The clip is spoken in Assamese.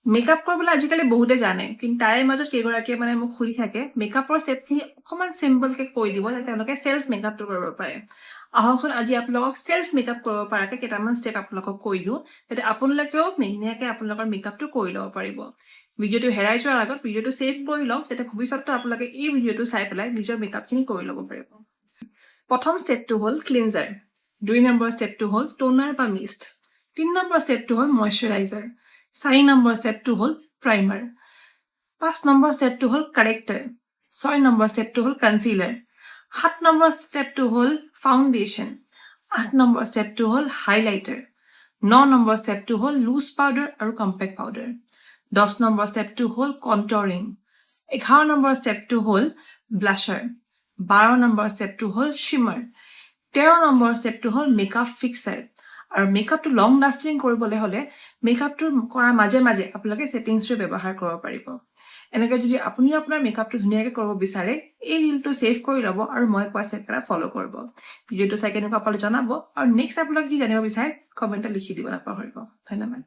মেকআপ কৰিবলৈ আজিকালি বহুতে জানে, কিন্তু তাৰে মাজত কেইগৰাকীয়ে মানে মোক সুধি থাকে মেকআপৰ ষ্টেপখিনি অকণমান চিম্পলকে কৈ দিব যাতে তেওঁলোকে চেল্ফ মেকআপটো কৰিব পাৰে। আহকচোন আজি আপোনালোকক চেল্ফ মেকআপ কৰিব পৰাকে কেইটামান ষ্টেপ আপোনালোকক কৈ দিওঁ যাতে আপোনালোকেও ধুনীয়াকৈ আপোনালোকৰ মেকআপটো কৰি ল'ব পাৰিব। ভিডিঅ'টো হেৰাই যোৱাৰ আগত ভিডিঅ'টো ছেভ কৰি লওক যাতে ভৱিষ্যতে আপোনালোকে এই ভিডিঅ'টো চাই পেলাই নিজৰ মেকআপখিনি কৰি ল'ব পাৰিব। প্ৰথম ষ্টেপটো হ'ল ক্লিনজাৰ, 2 নম্বৰ ষ্টেপটো হ'ল টোনাৰ বা মিষ্ট, 3 নম্বৰ ষ্টেপটো হ'ল মইশ্চাৰাইজাৰ, 4 নম্বৰ ষ্টেপটো হ'ল প্ৰাইমাৰ, 5 নম্বৰ ষ্টেপটো হ'ল কাৰেক্টাৰ, 6 নম্বৰ ষ্টেপটো হ'ল কনচিলাৰ, 7 নম্বৰ ষ্টেপটো হ'ল ফাউণ্ডেশ্যন, 8 নম্বৰ ষ্টেপটো হ'ল হাইলাইটাৰ, 9 নম্বৰ ষ্টেপটো হ'ল লুজ পাউডাৰ আৰু কম্পেক্ট পাউডাৰ, 10 নম্বৰ ষ্টেপটো হ'ল কণ্টৰিং, 11 নম্বৰ ষ্টেপটো হ'ল ব্লাছাৰ, 12 নম্বৰ ষ্টেপটো হ'ল শিমাৰ, 13 নম্বৰ ষ্টেপটো হ'ল মেকআপ ফিক্সাৰ। আৰু মেকআপটো লং লাষ্টিং কৰিবলৈ হ'লে মেকআপটো কৰাৰ মাজে মাজে আপোনালোকে ছেটিং স্প্ৰে ব্যৱহাৰ কৰিব পাৰিব। এনেকৈ যদি আপুনিও আপোনাৰ মেকআপটো ধুনীয়াকৈ কৰিব বিচাৰে এই ৰীলটো ছেভ কৰি ল'ব আৰু মই কোৱা ষ্টেপকেইটা ফ'ল' কৰিব। ভিডিঅ'টো চাই কেনেকুৱা পালে জনাব আৰু নেক্সট আপোনালোকে কি জানিব বিচাৰে কমেণ্টত লিখি দিব নাপাহৰিব। ধন্যবাদ।